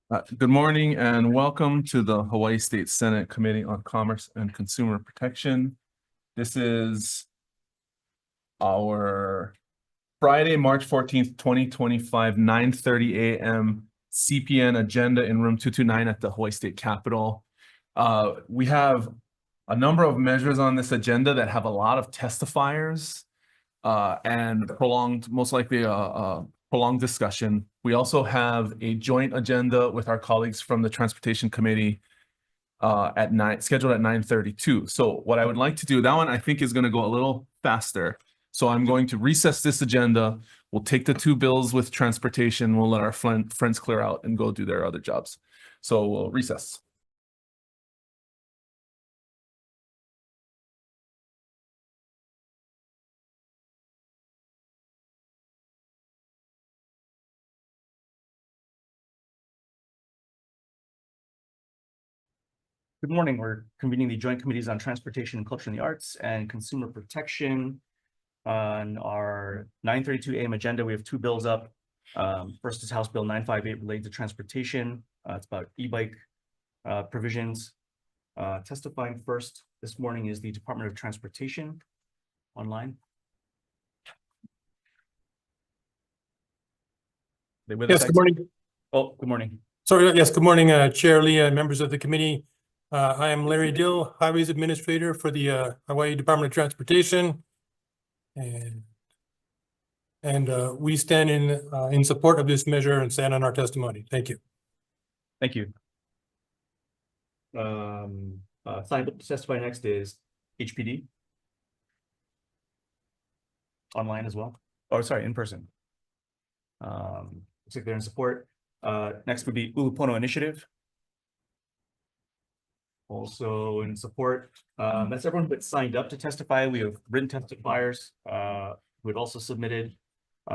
Good morning and welcome to the Hawaii State Senate Committee on Commerce and Consumer Protection. This is our Friday, March 14th, 2025, 9:30 a.m. CPN agenda in room 229 at the Hawaii State Capitol. We have a number of measures on this agenda that have a lot of testifiers and most likely prolonged discussion. We also have a joint agenda with our colleagues from the Transportation Committee scheduled at 9:32. So what I would like to do, that one I think is going to go a little faster. So I'm going to recess this agenda. We'll take the two bills with transportation. We'll let our friends clear out and go do their other jobs. So we'll recess. Good morning. We're convening the Joint Committees on Transportation and Culture and the Arts and Consumer Protection. On our 9:32 a.m. agenda, we have two bills up. First is House Bill 958 related to transportation. It's about e-bike provisions. Testifying first this morning is the Department of Transportation online. Yes, good morning. Oh, good morning. Sorry, yes, good morning, Chair Lee and members of the committee. I am Larry Dill, Highways Administrator for the Hawaii Department of Transportation. And we stand in support of this measure and stand on our testimony. Thank you. Thank you. Signed up to testify next is HPD. Online as well. Oh, sorry, in person. Looks like they're in support. Next would be Ulupono Initiative. Also in support. That's everyone but signed up to testify. We have written testifiers who had also submitted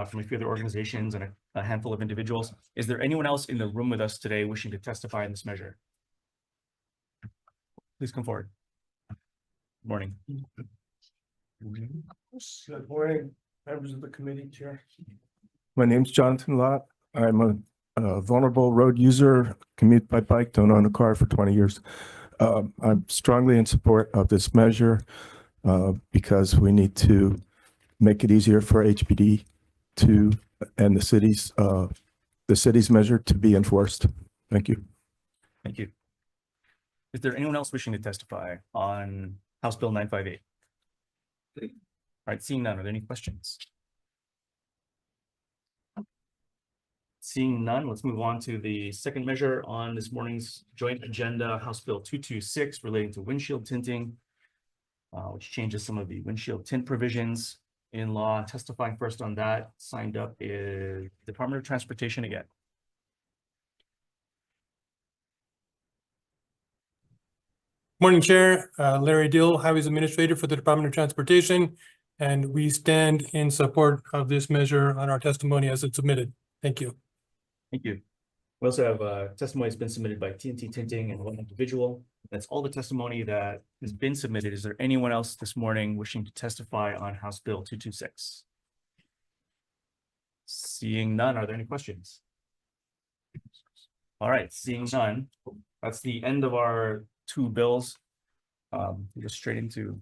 from a few other organizations and a handful of individuals. Is there anyone else in the room with us today wishing to testify in this measure? Please come forward. Good morning. Good morning, members of the committee, Chair. My name's Jonathan Lott. I'm a vulnerable road user, commute by bike, don't own a car for 20 years. I'm strongly in support of this measure because we need to make it easier for HPD and the city's measure to be enforced. Thank you. Thank you. Is there anyone else wishing to testify on House Bill 958? All right, seeing none, are there any questions? Seeing none, let's move on to the second measure on this morning's joint agenda, House Bill 226 relating to windshield tinting, which changes some of the windshield tint provisions in law. Testifying first on that, signed up is Department of Transportation again. Morning, Chair. Larry Dill, Highways Administrator for the Department of Transportation. And we stand in support of this measure on our testimony as it's submitted. Thank you. Thank you. We also have testimony that's been submitted by TNT Tinting and one individual. That's all the testimony that has been submitted. Is there anyone else this morning wishing to testify on House Bill 226? Seeing none, are there any questions? All right, seeing none, that's the end of our two bills. We'll go straight into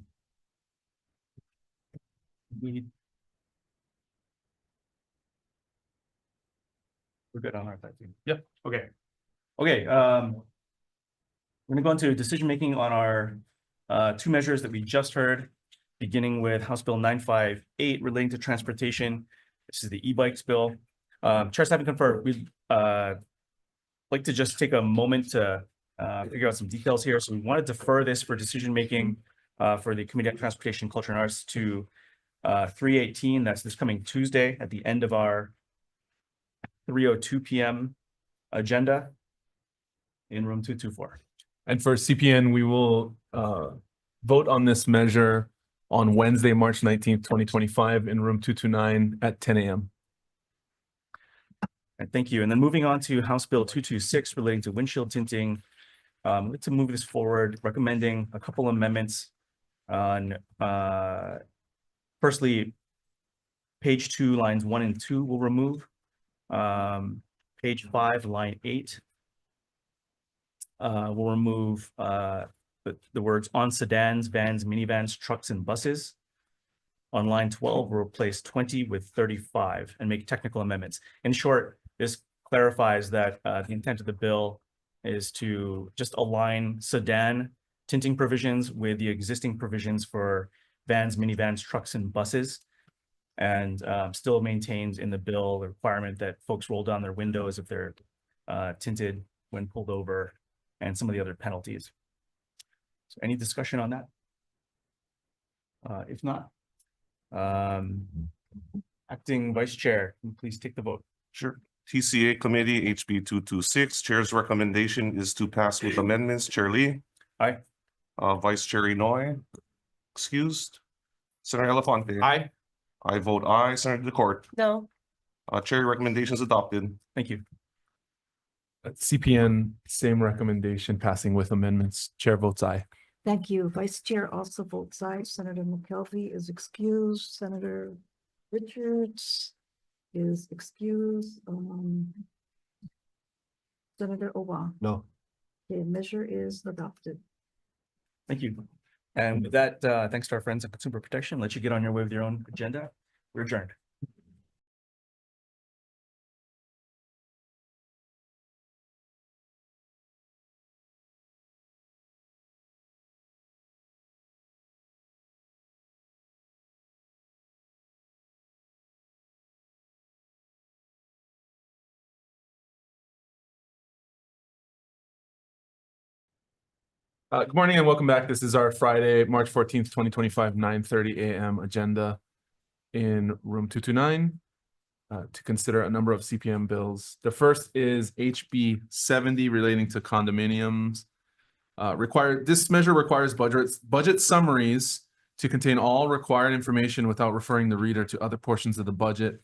we're good on our side too. Yep. Okay. Okay. We're gonna go into decision making on our two measures that we just heard, beginning with House Bill 958 relating to transportation. This is the e-bikes bill. Chair Stephen confirmed. We'd like to just take a moment to figure out some details here. So we want to defer this for decision making for the Committee on Transportation, Culture and Arts to 3/18. That's this coming Tuesday at the end of our 3:02 p.m. agenda in room 224. And for CPN, we will vote on this measure on Wednesday, March 19th, 2025 in room 229 at 10 a.m. Thank you. And then moving on to House Bill 226 relating to windshield tinting. Let's move this forward, recommending a couple amendments on firstly, page 2, lines 1 and 2 will remove. Page 5, line 8 we'll remove the words on sedans, vans, minivans, trucks, and buses. On line 12, we'll replace 20 with 35 and make technical amendments. In short, this clarifies that the intent of the bill is to just align sedan tinting provisions with the existing provisions for vans, minivans, trucks, and buses. And still maintains in the bill the requirement that folks roll down their windows if they're tinted when pulled over, and some of the other penalties. So any discussion on that? If not, acting vice chair, can you please take the vote. Sure. TCA Committee, HB 226, Chair's recommendation is to pass with amendments. Chair Lee. Aye. Vice Chair Inoue, excused. Senator Elafante. Aye. I vote aye. Senator Decourt. No. Chair recommendation is adopted. Thank you. CPN, same recommendation, passing with amendments. Chair votes aye. Thank you. Vice Chair also votes aye. Senator McKelvey is excused. Senator Richards is excused. Senator Owa. No. The measure is adopted. Thank you. And with that, thanks to our friends at Consumer Protection, let you get on your way with your own agenda. We're adjourned. Good morning and welcome back. This is our Friday, March 14th, 2025, 9:30 a.m. agenda in room 229 to consider a number of CPM bills. The first is HB 70 relating to condominiums. This measure requires budget summaries to contain all required information without referring the reader to other portions of the budget,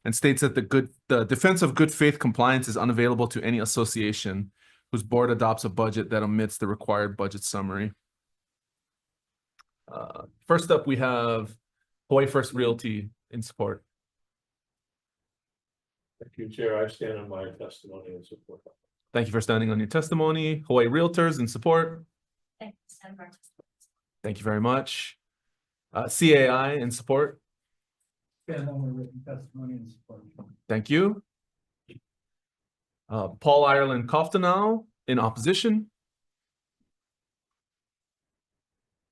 and states that the defense of good faith compliance is unavailable to any association whose board adopts a budget that omits the required budget summary. First up, we have Hawaii First Realty in support. Thank you, Chair. I stand on my testimony and support. Thank you for standing on your testimony. Hawaii Realtors in support. Thank you very much. CAI in support. Stand on my written testimony and support. Thank you. Paul Ireland Koftanau in opposition.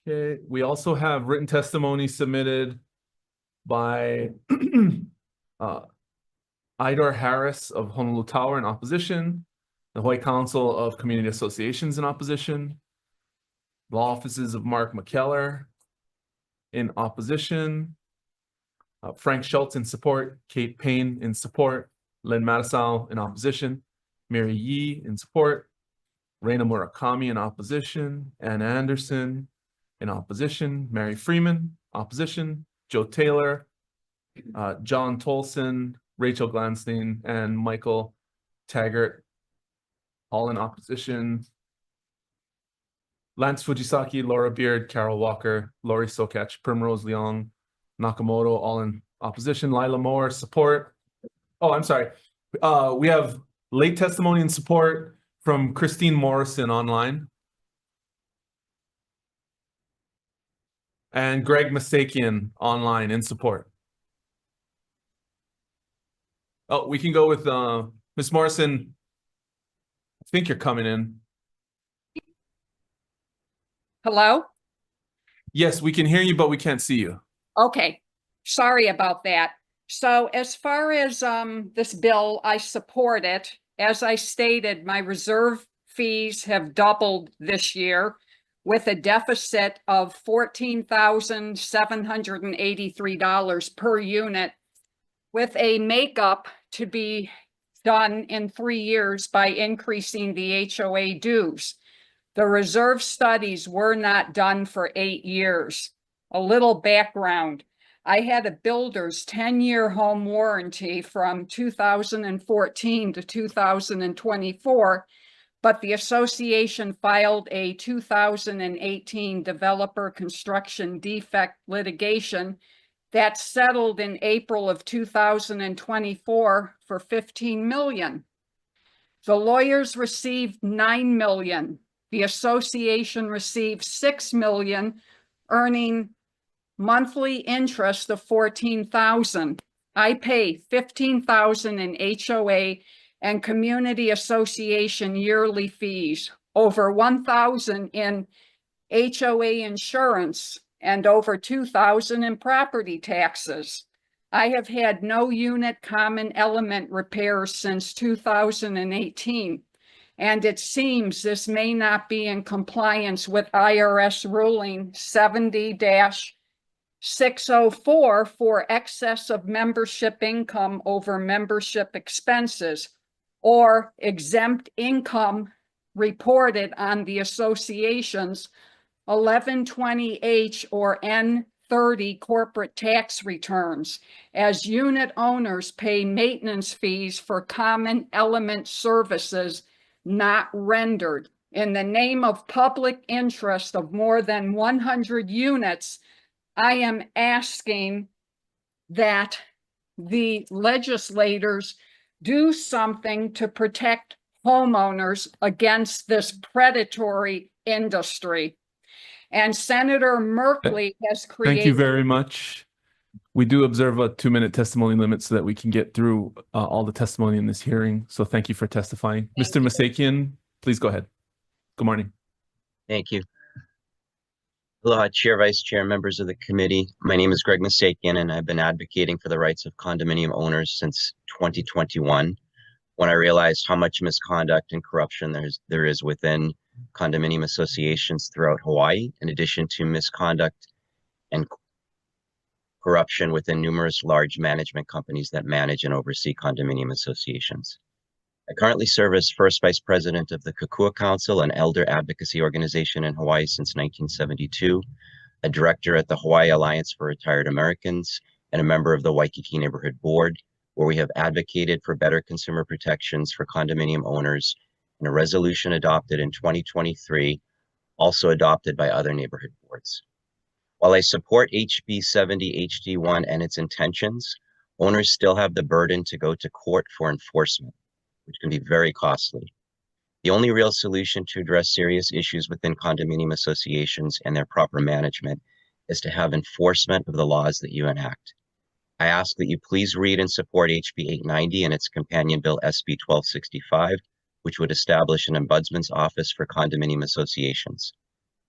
Okay, we also have written testimony submitted by Idor Harris of Honolulu Tower in opposition, the Hawaii Council of Community Associations in opposition, law offices of Mark McKellar in opposition, Frank Schultz in support, Kate Payne in support, Lynn Matisal in opposition, Mary Yee in support, Reina Murakami in opposition, Ann Anderson in opposition, Mary Freeman, opposition, Joe Taylor, John Tolson, Rachel Glanstein, and Michael Taggart, all in opposition. Lance Fujisaki, Laura Beard, Carol Walker, Lori Sokach, Primrose Leong, Nakamoto, all in opposition. Lila Moore, support. Oh, I'm sorry. We have late testimony and support from Christine Morrison online. And Greg Masakian online in support. Oh, we can go with Ms. Morrison. I think you're coming in. Hello? Yes, we can hear you, but we can't see you. Okay, sorry about that. So as far as this bill, I support it. As I stated, my reserve fees have doubled this year with a deficit of $14,783 per unit, with a makeup to be done in 3 years by increasing the HOA dues. The reserve studies were not done for 8 years. A little background. I had a builder's 10-year home warranty from 2014 to 2024, but the association filed a 2018 developer construction defect litigation that settled in April of 2024 for $15 million. The lawyers received 9 million. The association received 6 million, earning monthly interest of 14,000. I pay 15,000 in HOA and community association yearly fees, over 1,000 in HOA insurance, and over 2,000 in property taxes. I have had no unit common element repairs since 2018. And it seems this may not be in compliance with IRS ruling 70-604 for excess of membership income over membership expenses, or exempt income reported on the association's 1120H or N30 corporate tax returns, as unit owners pay maintenance fees for common element services not rendered. In the name of public interest of more than 100 units, I am asking that the legislators do something to protect homeowners against this predatory industry. And Senator Merkley has created. Thank you very much. We do observe a 2-minute testimony limit so that we can get through all the testimony in this hearing. So thank you for testifying. Mr. Masakian, please go ahead. Good morning. Thank you. Aloha, Chair, Vice Chair, members of the committee. My name is Greg Masakian, and I've been advocating for the rights of condominium owners since 2021, when I realized how much misconduct and corruption there is within condominium associations throughout Hawaii, in addition to misconduct and corruption within numerous large management companies that manage and oversee condominium associations. I currently serve as first vice president of the Kukua Council, an elder advocacy organization in Hawaii since 1972, a director at the Hawaii Alliance for Retired Americans, and a member of the Waikiki Neighborhood Board, where we have advocated for better consumer protections for condominium owners, and a resolution adopted in 2023, also adopted by other neighborhood boards. While I support HB 70 HD1 and its intentions, owners still have the burden to go to court for enforcement, which can be very costly. The only real solution to address serious issues within condominium associations and their proper management is to have enforcement of the laws that you enact. I ask that you please read and support HB 890 and its companion bill SB 1265, which would establish an ombudsman's office for condominium associations.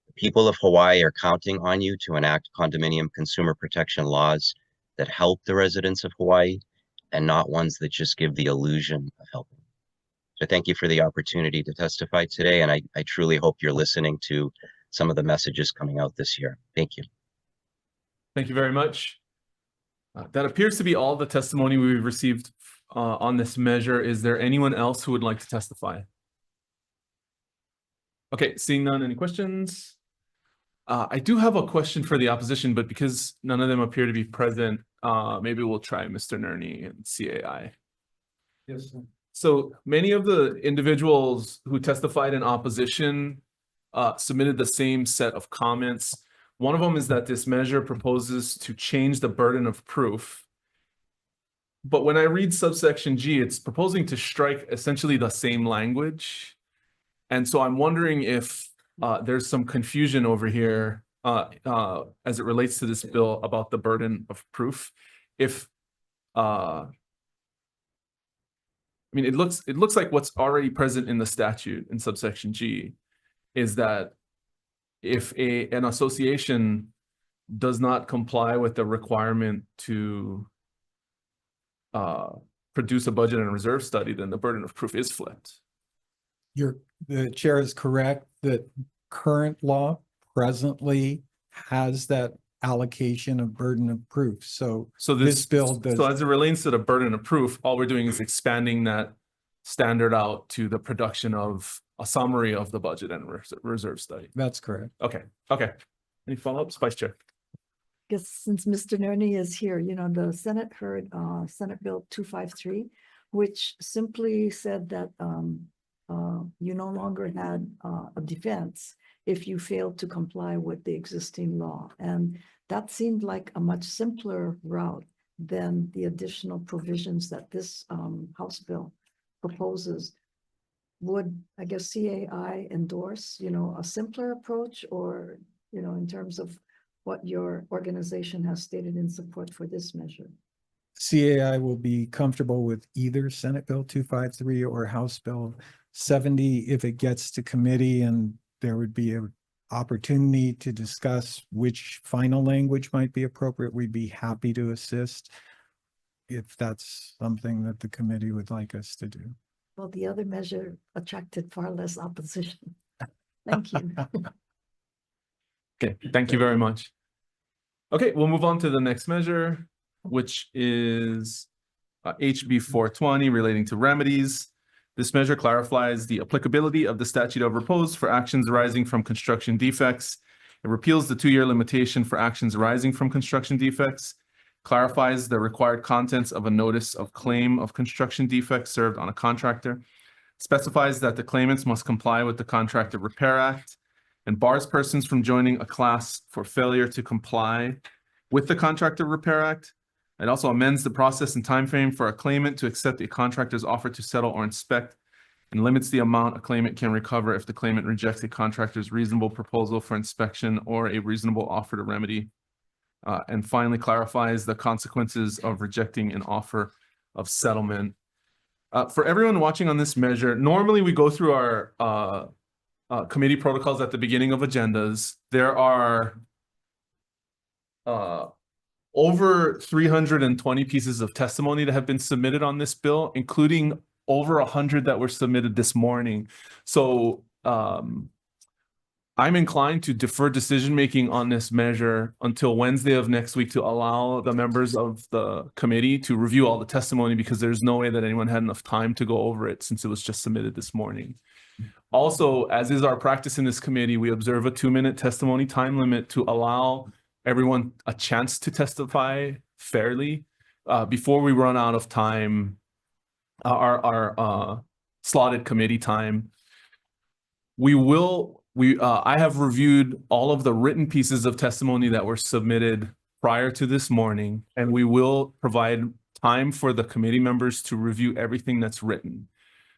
The people of Hawaii are counting on you to enact condominium consumer protection laws that help the residents of Hawaii, and not ones that just give the illusion of helping. So thank you for the opportunity to testify today, and I truly hope you're listening to some of the messages coming out this year. Thank you. Thank you very much. That appears to be all the testimony we've received on this measure. Is there anyone else who would like to testify? Okay, seeing none, any questions? I do have a question for the opposition, but because none of them appear to be present, maybe we'll try Mr. Nerney and CAI. Yes, sir. So many of the individuals who testified in opposition submitted the same set of comments. One of them is that this measure proposes to change the burden of proof. But when I read subsection G, it's proposing to strike essentially the same language. And so I'm wondering if there's some confusion over here as it relates to this bill about the burden of proof. If I mean, it looks like what's already present in the statute in subsection G is that if an association does not comply with the requirement to produce a budget and reserve study, then the burden of proof is flipped. The chair is correct that current law presently has that allocation of burden of proof. So this bill does. So as it relates to the burden of proof, all we're doing is expanding that standard out to the production of a summary of the budget and reserve study. That's correct. Okay. Any follow-ups, Vice Chair? Guess since Mr. Nerney is here, you know, the Senate heard Senate Bill 253, which simply said that you no longer had a defense if you failed to comply with the existing law. And that seemed like a much simpler route than the additional provisions that this House bill proposes. would, I guess, CAI endorse, a simpler approach or, in terms of what your organization has stated in support for this measure? CAI will be comfortable with either Senate Bill 253 or House Bill 70 if it gets to committee, and there would be an opportunity to discuss which final language might be appropriate. We'd be happy to assist if that's something that the committee would like us to do. Well, the other measure attracted far less opposition. Thank you. Okay, thank you very much. Okay, we'll move on to the next measure, which is HB 420 relating to remedies. This measure clarifies the applicability of the statute of repose for actions arising from construction defects. It repeals the 2-year limitation for actions arising from construction defects, clarifies the required contents of a notice of claim of construction defects served on a contractor, specifies that the claimants must comply with the Contractor Repair Act, and bars persons from joining a class for failure to comply with the Contractor Repair Act. It also amends the process and timeframe for a claimant to accept a contractor's offer to settle or inspect, and limits the amount a claimant can recover if the claimant rejects a contractor's reasonable proposal for inspection or a reasonable offer to remedy. And finally clarifies the consequences of rejecting an offer of settlement. For everyone watching on this measure, normally we go through our committee protocols at the beginning of agendas. There are over 320 pieces of testimony that have been submitted on this bill, including over 100 that were submitted this morning. So I'm inclined to defer decision-making on this measure until Wednesday of next week to allow the members of the committee to review all the testimony, because there's no way that anyone had enough time to go over it since it was just submitted this morning. Also, as is our practice in this committee, we observe a 2-minute testimony time limit to allow everyone a chance to testify fairly before we run out of time, our slotted committee time. I have reviewed all of the written pieces of testimony that were submitted prior to this morning, and we will provide time for the committee members to review everything that's written.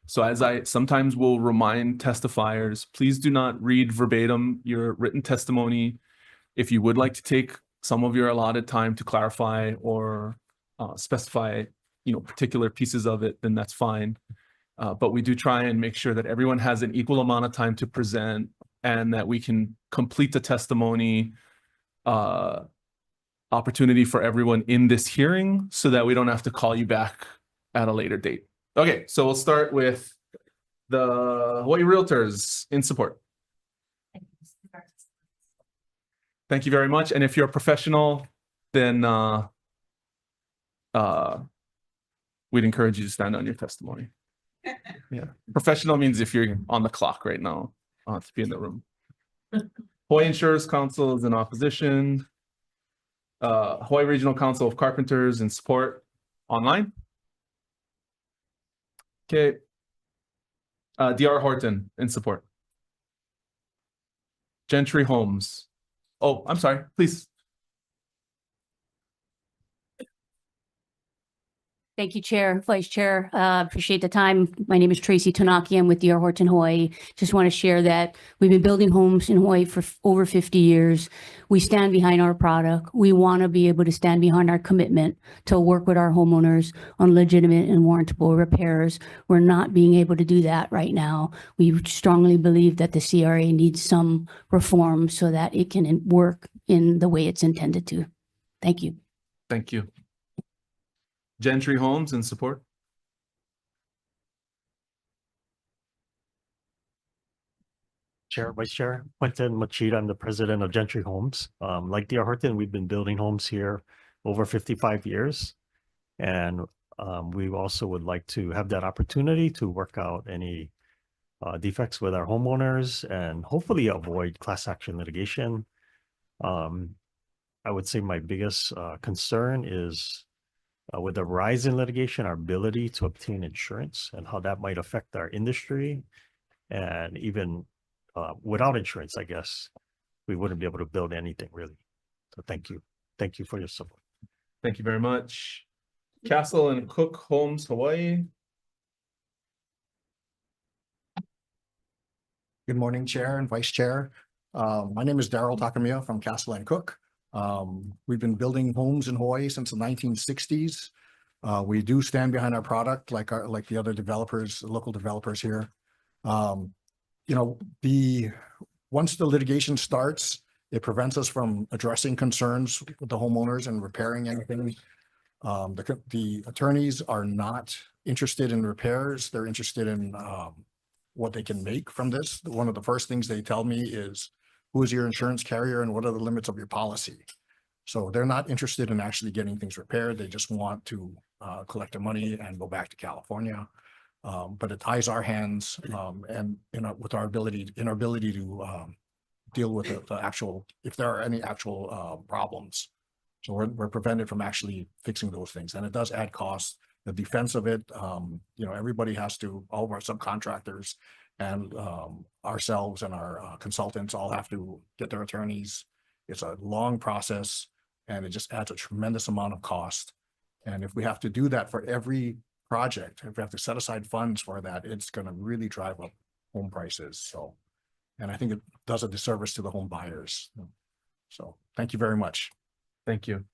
So as I sometimes will remind testifiers, please do not read verbatim your written testimony. If you would like to take some of your allotted time to clarify or specify, particular pieces of it, then that's fine. But we do try and make sure that everyone has an equal amount of time to present, and that we can complete the testimony opportunity for everyone in this hearing so that we don't have to call you back at a later date. Okay, so we'll start with the Hawaii Realtors in support. Thank you very much. And if you're a professional, then we'd encourage you to stand on your testimony. Yeah, professional means if you're on the clock right now to be in the room. Hawaii Insurers Council is in opposition. Hawaii Regional Council of Carpenters in support. Online. Okay. DR Horton in support. Gentry Homes. Oh, I'm sorry, please. Thank you, Chair, Vice Chair. Appreciate the time. My name is Tracy Tanaki. I'm with DR Horton, Hawaii. Just want to share that we've been building homes in Hawaii for over 50 years. We stand behind our product. We want to be able to stand behind our commitment to work with our homeowners on legitimate and warrantable repairs. We're not being able to do that right now. We strongly believe that the CRA needs some reform so that it can work in the way it's intended to. Thank you. Thank you. Gentry Homes in support. Chair, Vice Chair, Quentin Machida, I'm the president of Gentry Homes. Like DR Horton, we've been building homes here over 55 years. And we also would like to have that opportunity to work out any defects with our homeowners and hopefully avoid class action litigation. I would say my biggest concern is with the rise in litigation, our ability to obtain insurance and how that might affect our industry. And even without insurance, I guess, we wouldn't be able to build anything really. So thank you. Thank you for your support. Thank you very much. Castle and Cook Homes, Hawaii. Good morning, Chair and Vice Chair. My name is Daryl Takamiya from Castle and Cook. We've been building homes in Hawaii since the 1960s. We do stand behind our product like the other developers, local developers here. Once the litigation starts, it prevents us from addressing concerns with the homeowners and repairing anything. The attorneys are not interested in repairs. They're interested in what they can make from this. One of the first things they tell me is, who is your insurance carrier and what are the limits of your policy? So they're not interested in actually getting things repaired. They just want to collect their money and go back to California. But it ties our hands and with our ability to deal with the actual, if there are any actual problems. So we're prevented from actually fixing those things, and it does add costs. The defense of it, everybody has to, all of our subcontractors and ourselves and our consultants all have to get their attorneys. It's a long process and it just adds a tremendous amount of cost. And if we have to do that for every project, if we have to set aside funds for that, it's going to really drive up home prices. So, and I think it does a disservice to the home buyers. So thank you very much. Thank you.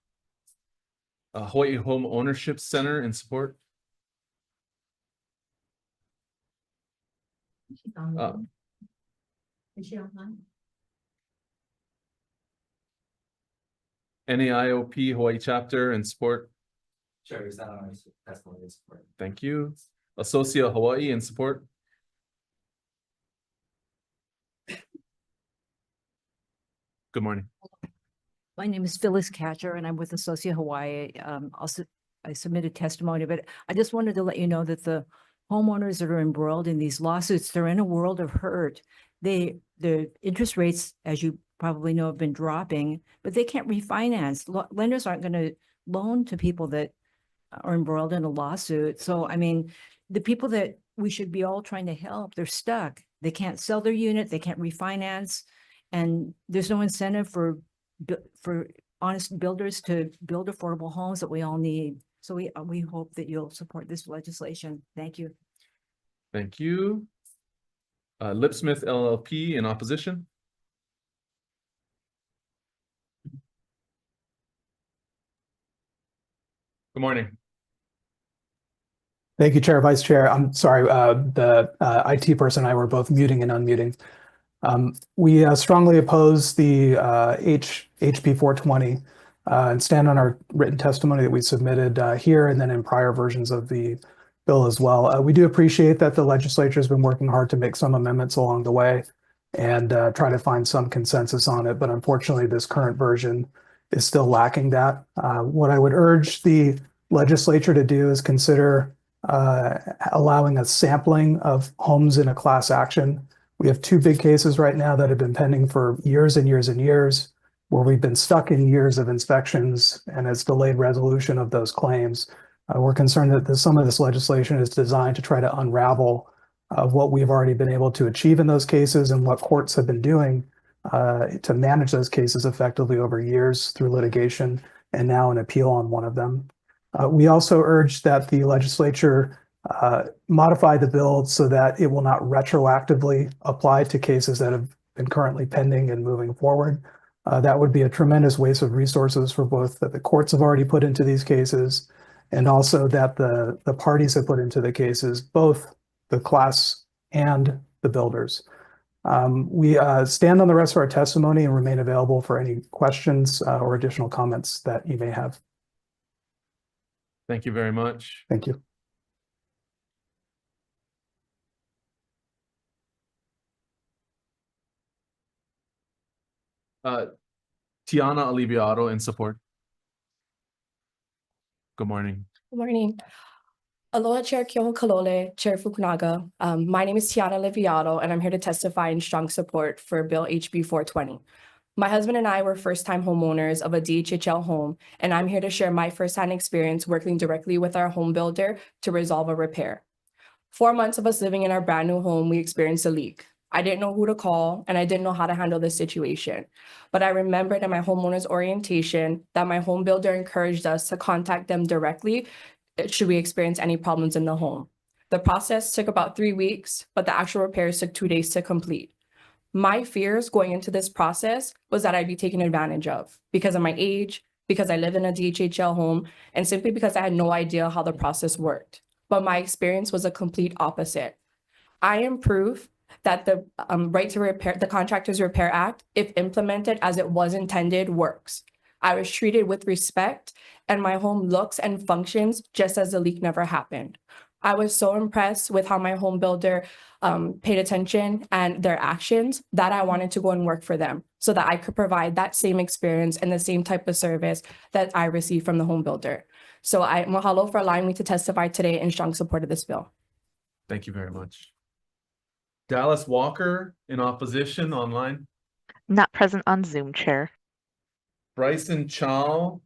Hawaii Home Ownership Center in support. Is she online? NAIOP Hawaii chapter in support. Sure, is that on our testimony in support? Thank you. Associa Hawai'i in support. Good morning. My name is Phyllis Catcher and I'm with Associa Hawai'i. Also, I submitted testimony, but I just wanted to let you know that the homeowners that are embroiled in these lawsuits, they're in a world of hurt. The interest rates, as you probably know, have been dropping, but they can't refinance. Lenders aren't going to loan to people that are embroiled in a lawsuit. So, I mean, the people that we should be all trying to help, they're stuck. They can't sell their unit, they can't refinance, and there's no incentive for honest builders to build affordable homes that we all need. So we hope that you'll support this legislation. Thank you. Thank you. Lipsmith LLP in opposition. Good morning. Thank you, Chair, Vice Chair. I'm sorry, the IT person and I were both muting and unmuting. We strongly oppose the HB 420 and stand on our written testimony that we submitted here and then in prior versions of the bill as well. We do appreciate that the legislature has been working hard to make some amendments along the way and try to find some consensus on it, but unfortunately this current version is still lacking that. What I would urge the legislature to do is consider allowing a sampling of homes in a class action. We have two big cases right now that have been pending for years and years and years, where we've been stuck in years of inspections and has delayed resolution of those claims. We're concerned that some of this legislation is designed to try to unravel what we've already been able to achieve in those cases and what courts have been doing to manage those cases effectively over years through litigation and now an appeal on one of them. We also urge that the legislature modify the bill so that it will not retroactively apply to cases that have been currently pending and moving forward. That would be a tremendous waste of resources for both that the courts have already put into these cases and also that the parties have put into the cases, both the class and the builders. We stand on the rest of our testimony and remain available for any questions or additional comments that you may have. Thank you very much. Thank you. Tiana Aliviato in support. Good morning. Good morning. Aloha Chair Kyoho Kalole, Chair Fukunaga. My name is Tiana Liviato, and I'm here to testify in strong support for Bill HB 420. My husband and I were first-time homeowners of a DHHL home, and I'm here to share my first-hand experience working directly with our home builder to resolve a repair. 4 months of us living in our brand new home, we experienced a leak. I didn't know who to call, and I didn't know how to handle this situation. But I remembered in my homeowner's orientation that my home builder encouraged us to contact them directly should we experience any problems in the home. The process took about 3 weeks, but the actual repairs took 2 days to complete. My fears going into this process was that I'd be taken advantage of because of my age, because I live in a DHHL home, and simply because I had no idea how the process worked. But my experience was a complete opposite. I am proof that the right to repair, the Contractors Repair Act, if implemented as it was intended, works. I was treated with respect, and my home looks and functions just as the leak never happened. I was so impressed with how my home builder paid attention and their actions that I wanted to go and work for them so that I could provide that same experience and the same type of service that I received from the home builder. So I mahalo for allowing me to testify today in strong support of this bill. Thank you very much. Dallas Walker in opposition online. Not present on Zoom, Chair. Bryson Chow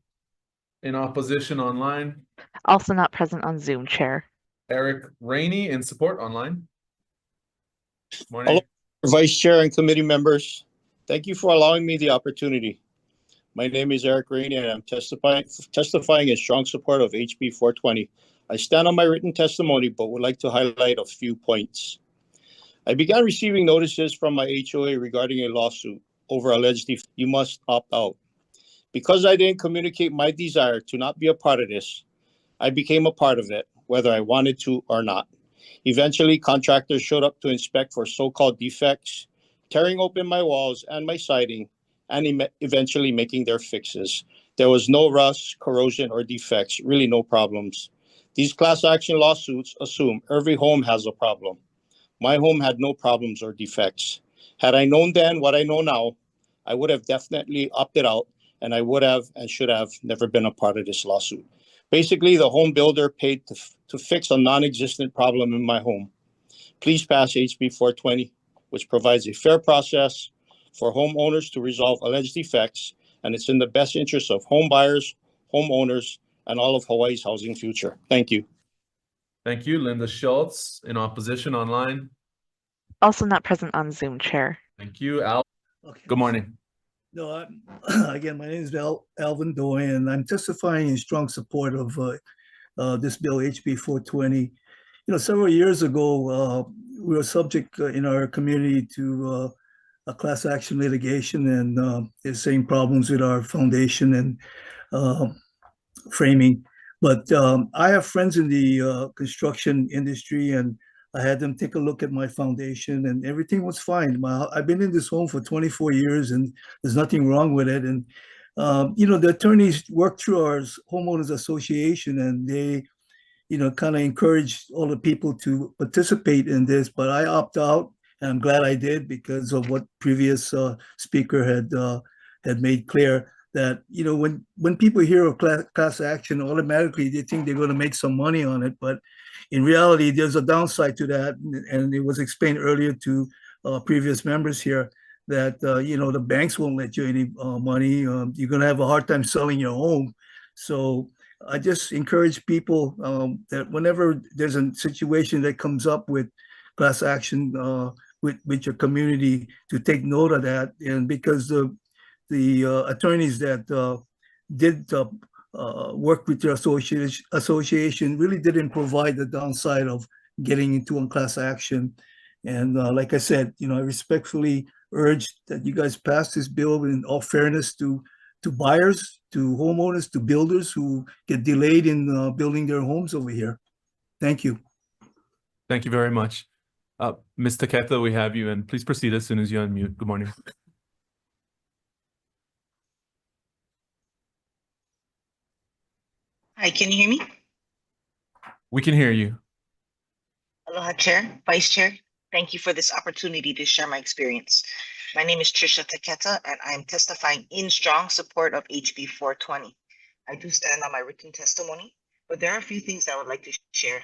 in opposition online. Also not present on Zoom, Chair. Eric Rainey in support online. Morning. Hello, Vice Chair and committee members. Thank you for allowing me the opportunity. My name is Eric Rainey and I'm testifying in strong support of HB 420. I stand on my written testimony, but would like to highlight a few points. I began receiving notices from my HOA regarding a lawsuit over alleged you must opt out. Because I didn't communicate my desire to not be a part of this, I became a part of it, whether I wanted to or not. Eventually, contractors showed up to inspect for so-called defects, tearing open my walls and my siding, and eventually making their fixes. There was no rust, corrosion, or defects, really no problems. These class action lawsuits assume every home has a problem. My home had no problems or defects. Had I known then what I know now, I would have definitely opted out, and I would have and should have never been a part of this lawsuit. Basically, the home builder paid to fix a non-existent problem in my home. Please pass HB 420, which provides a fair process for homeowners to resolve alleged defects, and it's in the best interest of home buyers, homeowners, and all of Hawaii's housing future. Thank you. Thank you. Linda Schultz in opposition online. Also not present on Zoom, Chair. Thank you. Al. Okay. Good morning. No, again, my name is Alvin Doy, and I'm testifying in strong support of this bill, HB 420. You know, several years ago, we were subject in our community to a class action litigation, and the same problems with our foundation and framing. But I have friends in the construction industry, and I had them take a look at my foundation, and everything was fine. I've been in this home for 24 years, and there's nothing wrong with it. And you know, the attorneys work through our homeowners association, and they, you know, kind of encourage all the people to participate in this. But I opt out, and I'm glad I did because of what previous speaker had made clear. That, you know, when people hear of class action, automatically they think they're going to make some money on it. But in reality, there's a downside to that. And it was explained earlier to previous members here that, you know, the banks won't let you any money. You're going to have a hard time selling your home. So I just encourage people that whenever there's a situation that comes up with class action with your community, to take note of that. And because the attorneys that did work with your association really didn't provide the downside of getting into a class action. And like I said, you know, I respectfully urge that you guys pass this bill in all fairness to buyers, to homeowners, to builders who get delayed in building their homes over here. Thank you. Thank you very much. Ms. Taketa, we have you, and please proceed as soon as you unmute. Good morning. Hi, can you hear me? We can hear you. Aloha, Chair, Vice Chair. Thank you for this opportunity to share my experience. My name is Trisha Taketa, and I am testifying in strong support of HB 420. I do stand on my written testimony, but there are a few things I would like to share.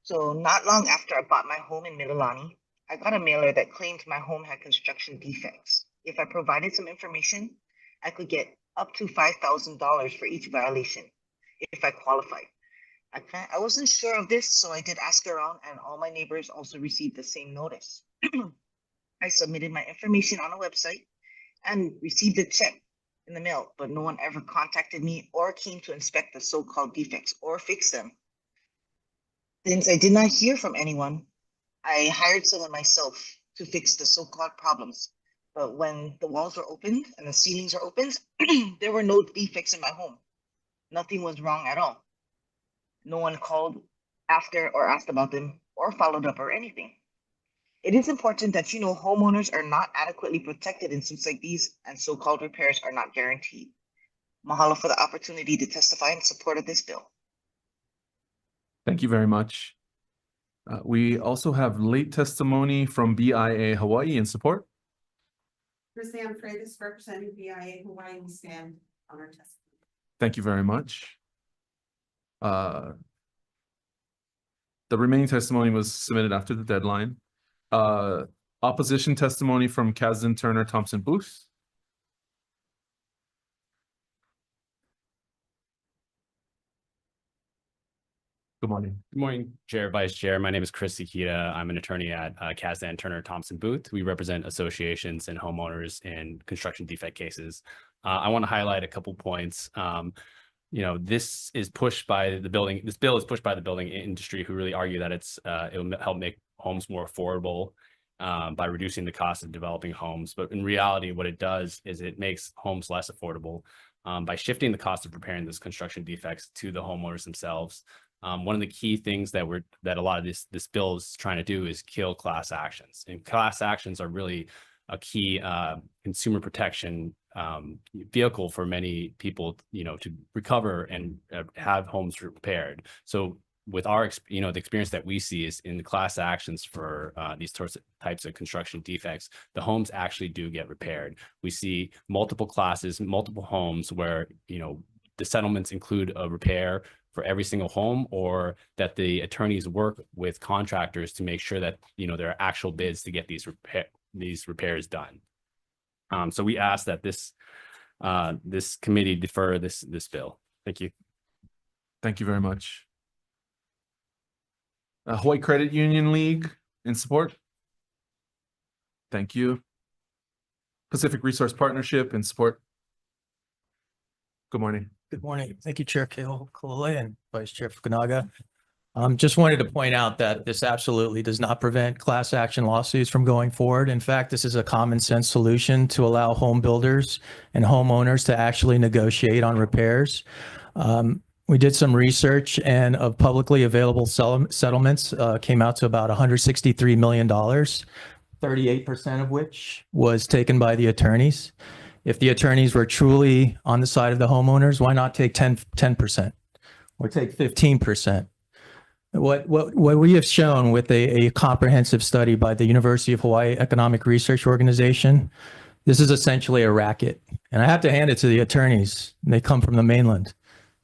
So not long after I bought my home in Mililani, I got a mailer that claimed my home had construction defects. If I provided some information, I could get up to $5,000 for each violation if I qualified. I wasn't sure of this, so I did ask around, and all my neighbors also received the same notice. I submitted my information on a website and received a check in the mail, but no one ever contacted me or came to inspect the so-called defects or fix them. Since I did not hear from anyone, I hired someone myself to fix the so-called problems. But when the walls were opened and the ceilings are opened, there were no defects in my home. Nothing was wrong at all. No one called after or asked about them or followed up or anything. It is important that you know homeowners are not adequately protected in suits like these, and so-called repairs are not guaranteed. Mahalo for the opportunity to testify in support of this bill. Thank you very much. We also have late testimony from BIA Hawaii in support. Chrisanne Freitas, representing BIA Hawaii, we stand on our testimony. Thank you very much. The remaining testimony was submitted after the deadline. Opposition testimony from Kazin Turner Thompson Booth. Good morning. Good morning, Chair, Vice Chair. My name is Chris Sikita. I'm an attorney at Kazan Turner Thompson Booth. We represent associations and homeowners in construction defect cases. I want to highlight a couple points. This is pushed by the building. This bill is pushed by the building industry, who really argue that it will help make homes more affordable by reducing the cost of developing homes. But in reality, what it does is it makes homes less affordable by shifting the cost of repairing those construction defects to the homeowners themselves. One of the key things that a lot of this bill is trying to do is kill class actions, and class actions are really a key consumer protection vehicle for many people, to recover and have homes repaired. So with our, the experience that we see is in the class actions for these types of construction defects, the homes actually do get repaired. We see multiple classes, multiple homes where, the settlements include a repair for every single home, or that the attorneys work with contractors to make sure that, there are actual bids to get these repairs done. So we ask that this committee defer this bill. Thank you. Thank you very much. Hawaii Credit Union League in support. Thank you. Pacific Resource Partnership in support. Good morning. Good morning. Thank you, Chair Keho Kalole and Vice Chair Fukunaga. Just wanted to point out that this absolutely does not prevent class action lawsuits from going forward. In fact, this is a common sense solution to allow home builders and homeowners to actually negotiate on repairs. We did some research, and of publicly available settlements came out to about $163 million, 38% of which was taken by the attorneys. If the attorneys were truly on the side of the homeowners, why not take 10% or take 15%? What we have shown with a comprehensive study by the University of Hawaii Economic Research Organization, this is essentially a racket. And I have to hand it to the attorneys. They come from the mainland.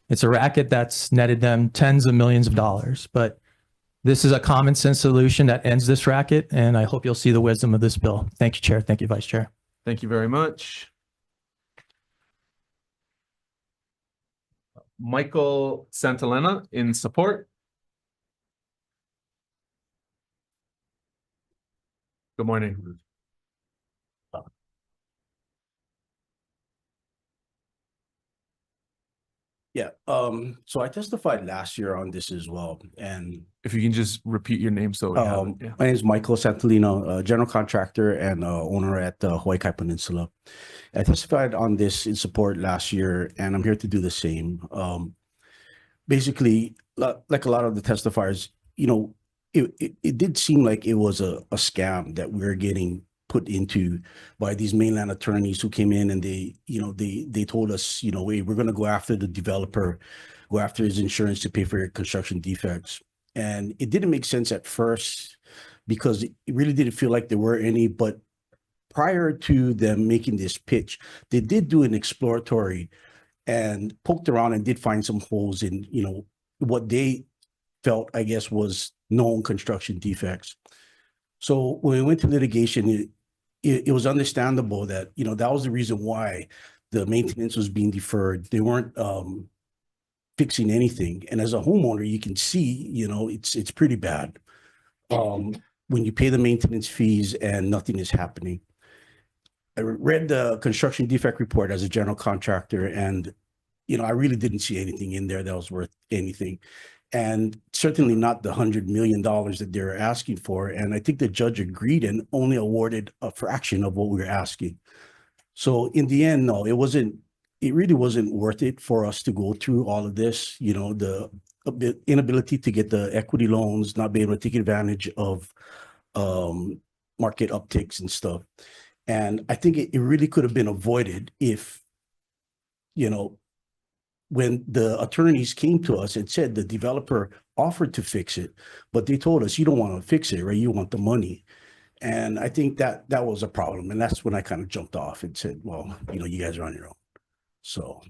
It's a racket that's netted them tens of millions of dollars. But this is a common sense solution that ends this racket. And I hope you'll see the wisdom of this bill. Thank you, Chair. Thank you, Vice Chair. Thank you very much. Michael Santalena in support. Good morning. Yeah, so I testified last year on this as well, and if you can just repeat your name so we have it. Yeah. My name is Michael Santalino, general contractor and owner at the Hawaii Kai Peninsula. I testified on this in support last year, and I'm here to do the same. Basically, like a lot of the testifiers, it did seem like it was a scam that we were getting put into by these mainland attorneys who came in, and they told us, hey, we're going to go after the developer, go after his insurance to pay for your construction defects. And it didn't make sense at first because it really didn't feel like there were any. But prior to them making this pitch, they did do an exploratory and poked around and did find some holes in, what they felt, I guess, was known construction defects. So when we went to litigation, it was understandable that, that was the reason why the maintenance was being deferred. They weren't fixing anything. And as a homeowner, you can see, it's pretty bad when you pay the maintenance fees and nothing is happening. I read the construction defect report as a general contractor, and, I really didn't see anything in there that was worth anything. and certainly not the $100 million that they're asking for. And I think the judge agreed and only awarded a fraction of what we were asking. So in the end, no, it really wasn't worth it for us to go through all of this, you know, the inability to get the equity loans, not being able to take advantage of market upticks and stuff. And I think it really could have been avoided if, you know, when the attorneys came to us and said the developer offered to fix it, but they told us, you don't want to fix it, right? You want the money. And I think that was a problem. And that's when I kind of jumped off and said, well, you know, you guys are on your own. So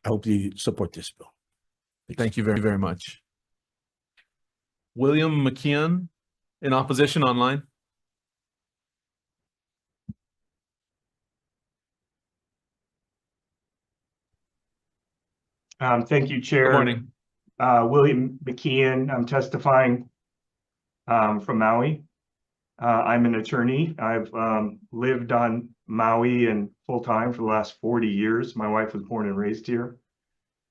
I hope you support this bill. Thank you very, very much. William McKeon in opposition online. Thank you, Chair. Good morning. William McKeon, I'm testifying from Maui. I'm an attorney. I've lived on Maui and full-time for the last 40 years. My wife was born and raised here.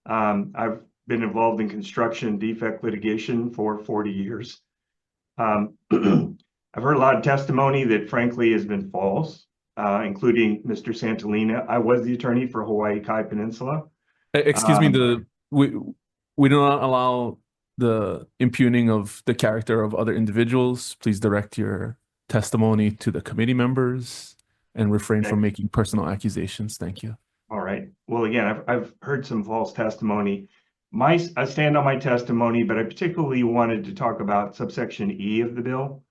I've been involved in construction defect litigation for 40 years. I've heard a lot of testimony that frankly has been false, including Mr. Santolina. I was the attorney for Hawaii Kai Peninsula. Excuse me, we do not allow the impugning of the character of other individuals. Please direct your testimony to the committee members and refrain from making personal accusations. Thank you. All right. Well, again, I've heard some false testimony. I stand on my testimony, but I particularly wanted to talk about subsection E of the bill.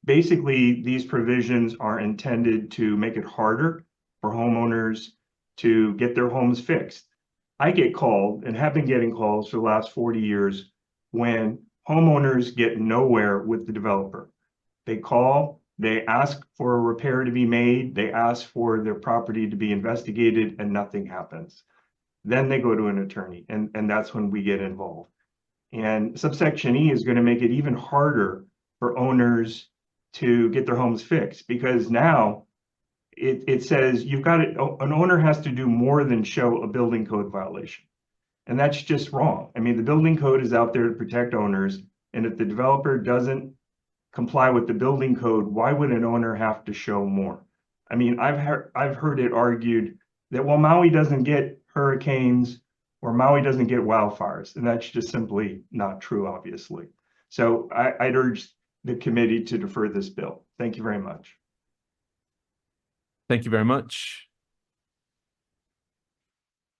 Basically, these provisions are intended to make it harder for homeowners to get their homes fixed. I get called and have been getting calls for the last 40 years when homeowners get nowhere with the developer. They call, they ask for a repair to be made, they ask for their property to be investigated, and nothing happens. Then they go to an attorney, and that's when we get involved. And subsection E is going to make it even harder for owners to get their homes fixed, because now it says an owner has to do more than show a building code violation. And that's just wrong. I mean, the building code is out there to protect owners. And if the developer doesn't comply with the building code, why would an owner have to show more? I mean, I've heard it argued that, well, Maui doesn't get hurricanes or Maui doesn't get wildfires. And that's just simply not true, obviously. So I'd urge the committee to defer this bill. Thank you very much. Thank you very much.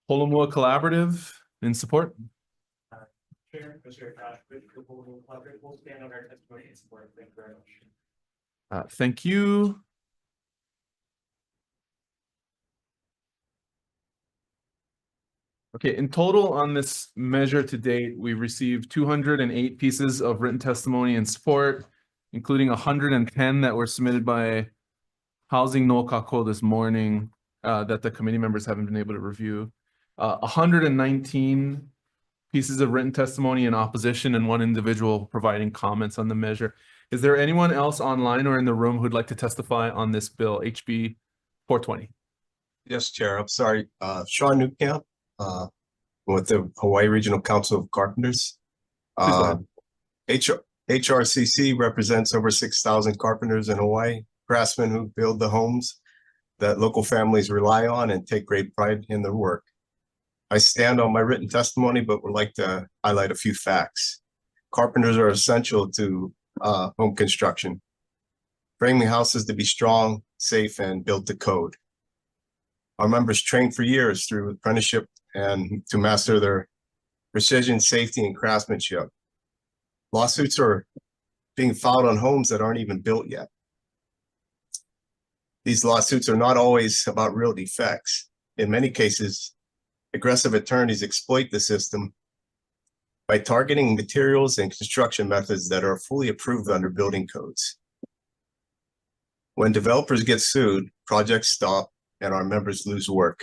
Holomua Collaborative in support. Chair, Mr. Collaborative will stand on our testimony and support. Thank you very much. Thank you. Okay, in total on this measure to date, we've received 208 pieces of written testimony and support, including 110 that were submitted by Housing No Kako this morning that the committee members haven't been able to review. 119 pieces of written testimony in opposition and one individual providing comments on the measure. Is there anyone else online or in the room who'd like to testify on this bill, HB 420? Yes, Chair. I'm sorry. Sean Newcamp with the Hawaii Regional Council of Carpenters. HRCC represents over 6,000 carpenters in Hawaii, craftsmen who build the homes that local families rely on and take great pride in their work. I stand on my written testimony, but would like to highlight a few facts. Carpenters are essential to home construction, framing houses to be strong, safe, and built to code. Our members train for years through apprenticeship and to master their precision, safety, and craftsmanship. Lawsuits are being filed on homes that aren't even built yet. These lawsuits are not always about real defects. In many cases, aggressive attorneys exploit the system by targeting materials and construction methods that are fully approved under building codes. When developers get sued, projects stop and our members lose work.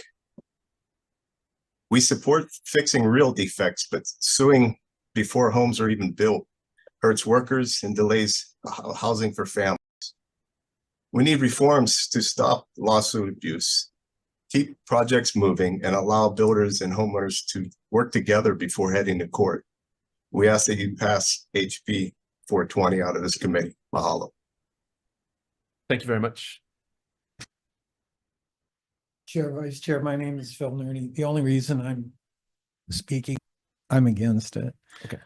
We support fixing real defects, but suing before homes are even built hurts workers and delays housing for families. We need reforms to stop lawsuit abuse. keep projects moving, and allow builders and homeowners to work together before heading to court. We ask that you pass HB 420 out of this committee. Mahalo. Thank you very much. Chair, Vice Chair, my name is Phil Nerney. The only reason I'm speaking, I'm against it. Okay.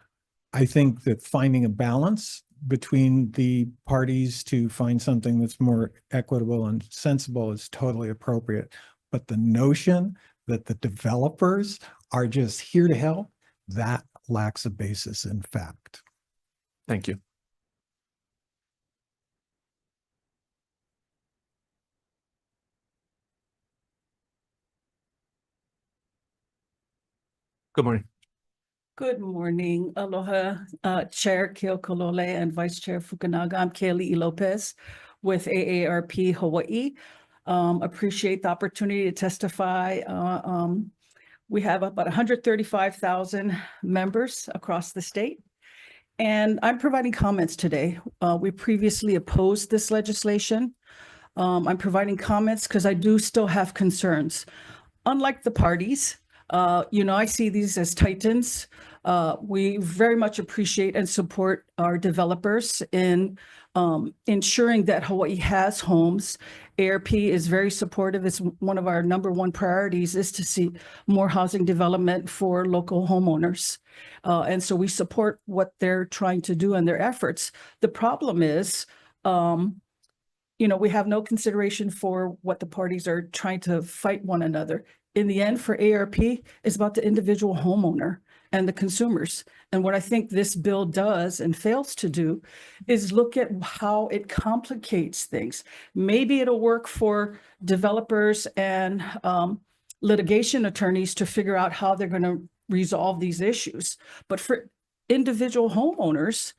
I think that finding a balance between the parties to find something that's more equitable and sensible is totally appropriate. But the notion that the developers are just here to help, that lacks a basis in fact. Thank you. Good morning. Good morning. Aloha, Chair Keokolole and Vice Chair Fukunaga. I'm Kaylee Lopez with AARP Hawaii. Appreciate the opportunity to testify. We have about 135,000 members across the state. And I'm providing comments today. We previously opposed this legislation. I'm providing comments because I do still have concerns. Unlike the parties, I see these as titans. We very much appreciate and support our developers in ensuring that Hawaii has homes. ARP is very supportive. It's one of our #1 priorities is to see more housing development for local homeowners. And so we support what they're trying to do and their efforts. The problem is, we have no consideration for what the parties are trying to fight one another. In the end, for ARP, it's about the individual homeowner and the consumers. And what I think this bill does and fails to do is look at how it complicates things. Maybe it'll work for developers and litigation attorneys to figure out how they're going to resolve these issues. But for individual homeowners,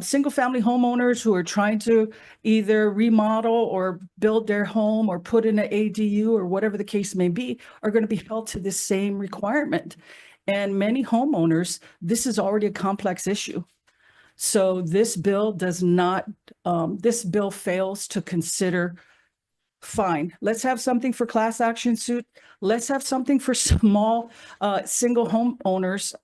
single-family homeowners who are trying to either remodel or build their home or put in an ADU or whatever the case may be, are going to be held to this same requirement. And many homeowners, this is already a complex issue. So this bill does not, this bill fails to consider, fine, let's have something for class action suit. Let's have something for small single homeowners.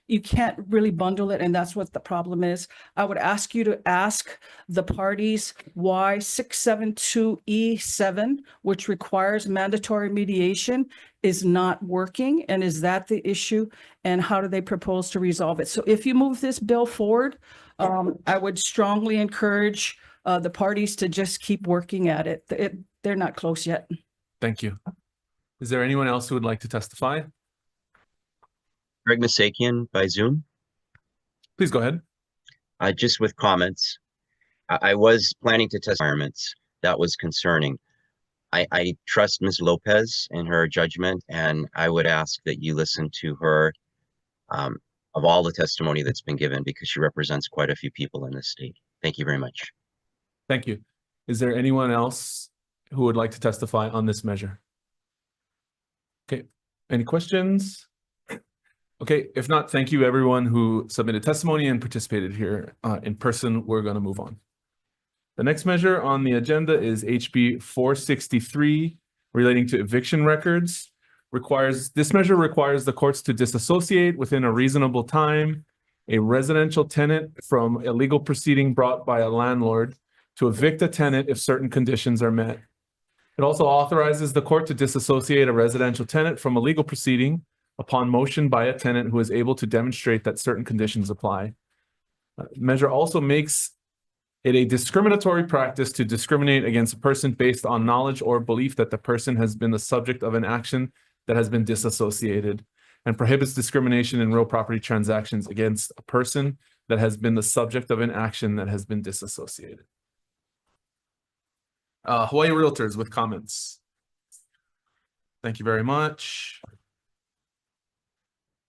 You can't really bundle it, and that's what the problem is. I would ask you to ask the parties why 672E7, which requires mandatory mediation, is not working, and is that the issue, and how do they propose to resolve it? So if you move this bill forward, I would strongly encourage the parties to just keep working at it. They're not close yet. Thank you. Is there anyone else who would like to testify? Greg Masakian by Zoom. Please go ahead. Just with comments. I was planning to test environments. That was concerning. I trust Ms. Lopez in her judgment, and I would ask that you listen to her of all the testimony that's been given, because she represents quite a few people in this state. Thank you very much. Thank you. Is there anyone else who would like to testify on this measure? Okay, any questions? Okay, if not, thank you everyone who submitted testimony and participated here in person. We're going to move on. The next measure on the agenda is HB 463 relating to eviction records. This measure requires the courts to disassociate within a reasonable time a residential tenant from a legal proceeding brought by a landlord to evict a tenant if certain conditions are met. It also authorizes the court to disassociate a residential tenant from a legal proceeding upon motion by a tenant who is able to demonstrate that certain conditions apply. The measure also makes it a discriminatory practice to discriminate against a person based on knowledge or belief that the person has been the subject of an action that has been disassociated, and prohibits discrimination in real property transactions against a person that has been the subject of an action that has been disassociated. Hawaii Realtors with comments. Thank you very much.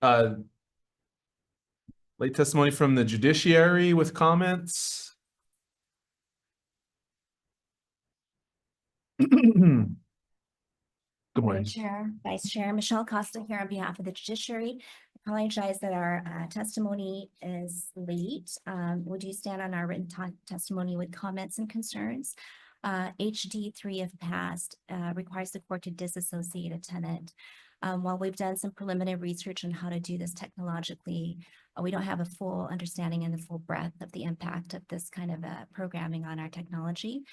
Late testimony from the judiciary with comments. Good morning. Chair, Vice Chair, Michelle Costa here on behalf of the judiciary. I apologize that our testimony is late. Would you stand on our written testimony with comments and concerns? HD3, if passed, requires the court to disassociate a tenant. While we've done some preliminary research on how to do this technologically, we don't have a full understanding and the full breadth of the impact of this kind of programming on our technology.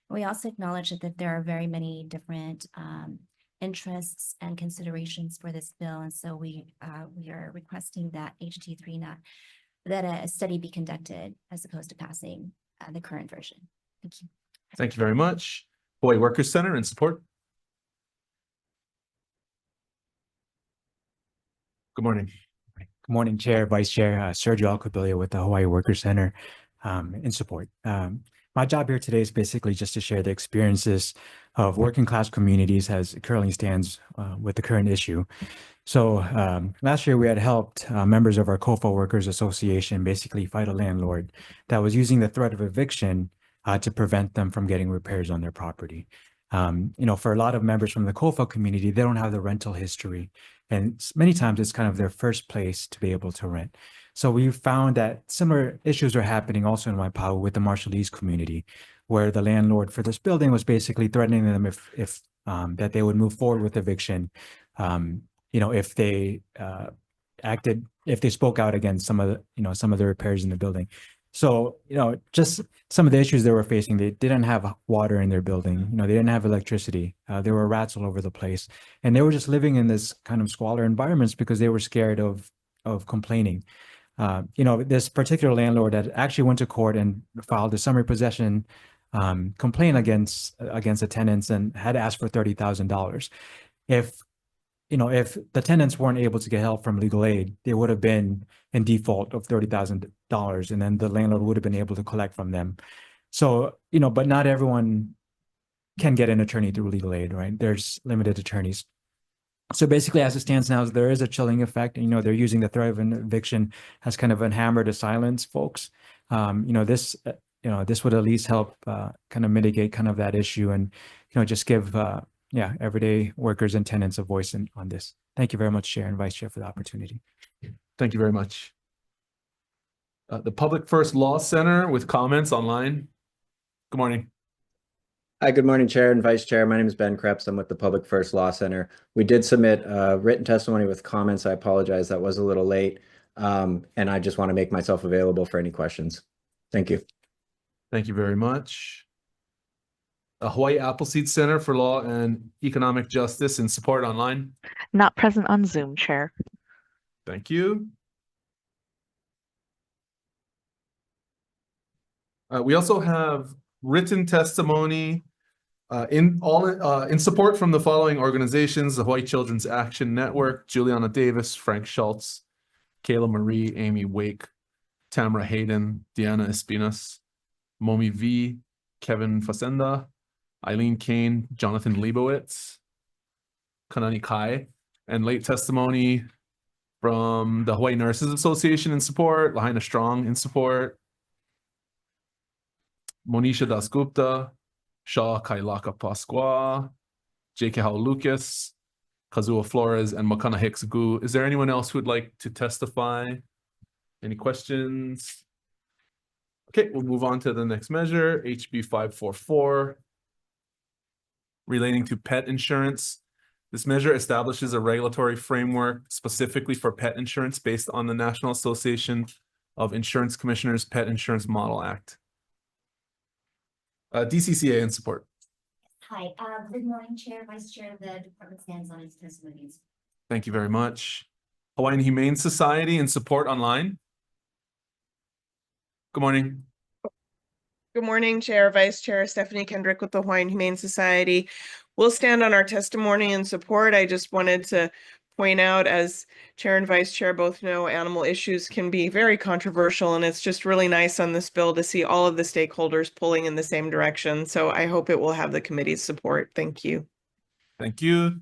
We also acknowledge that there are very many different interests and considerations for this bill, and so we are requesting that HD3 that a study be conducted as opposed to passing the current version. Thank you. Thank you very much. Hawaii Workers Center in support. Good morning. Good morning, Chair, Vice Chair, Sergio Alcabilia with the Hawaii Workers Center in support. My job here today is basically just to share the experiences of working class communities as it currently stands with the current issue. So last year we had helped members of our COFA Workers Association basically fight a landlord that was using the threat of eviction to prevent them from getting repairs on their property. For a lot of members from the COFA community, they don't have the rental history. And many times it's kind of their first place to be able to rent. So we found that similar issues are happening also in Waipahu with the Marshallese community, where the landlord for this building was basically threatening them if that they would move forward with eviction, if they if they spoke out against some of the repairs in the building. So, just some of the issues they were facing, they didn't have water in their building, they didn't have electricity, there were rats all over the place, and they were just living in this kind of squalor environments because they were scared of complaining. This particular landlord that actually went to court and filed a summary possession complaint against the tenants and had asked for $30,000. If the tenants weren't able to get help from legal aid, they would have been in default of $30,000, and then the landlord would have been able to collect from them. So, but not everyone can get an attorney through legal aid, right? There's limited attorneys. So basically, as it stands now, there is a chilling effect. They're using the threat of an eviction as kind of a hammer to silence folks. This would at least help kind of mitigate kind of that issue and, just give everyday workers and tenants a voice on this. Thank you very much, Chair and Vice Chair, for the opportunity. Thank you very much. The Public First Law Center with comments online. Good morning. Hi, good morning, Chair and Vice Chair. My name is Ben Krebs. I'm with the Public First Law Center. We did submit written testimony with comments. I apologize, that was a little late. And I just want to make myself available for any questions. Thank you. Thank you very much. Hawaii Appleseed Center for Law and Economic Justice in support online. Not present on Zoom, Chair. Thank you. We also have written testimony in support from the following organizations: the Hawaii Children's Action Network, Juliana Davis, Frank Schultz, Kayla Marie, Amy Wake, Tamara Hayden, Deanna Espinas, Momi V, Kevin Facenda, Eileen Kane, Jonathan Leibowitz, Kanani Kai, and late testimony from the Hawaii Nurses Association in support, Lahaina Strong in support, Monisha Dasgupta, Shaw Kailaka Pasqua, J.K. Howell Lucas, Kazua Flores, and Makana Hicks Gu. Is there anyone else who would like to testify? Any questions? Okay, we'll move on to the next measure, HB 544, relating to pet insurance. This measure establishes a regulatory framework specifically for pet insurance based on the National Association of Insurance Commissioners Pet Insurance Model Act. DCCA in support. Hi, good morning, Chair, Vice Chair. The department stands on its testimonies. Thank you very much. Hawaiian Humane Society in support online. Good morning. Good morning, Chair, Vice Chair. Stephanie Kendrick with the Hawaiian Humane Society. We'll stand on our testimony in support. I just wanted to point out, as Chair and Vice Chair both know, animal issues can be very controversial, and it's just really nice on this bill to see all of the stakeholders pulling in the same direction. So I hope it will have the committee's support. Thank you. Thank you.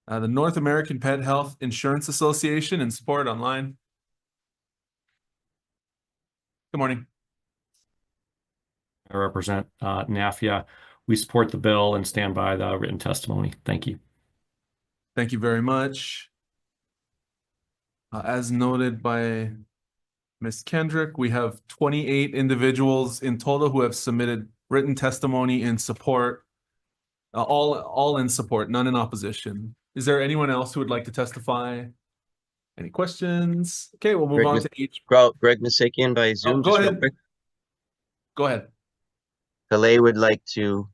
The North American Pet Health Insurance Association in support online. Good morning. I represent NAFIA. We support the bill and stand by the written testimony. Thank you. Thank you very much. As noted by Ms. Kendrick, we have 28 individuals in total who have submitted written testimony in support. All in support, none in opposition. Is there anyone else who would like to testify? Any questions? Okay, we'll move on to H. Greg Misakian by Zoom. Go just real ahead. quick. Go ahead. Kalei would like to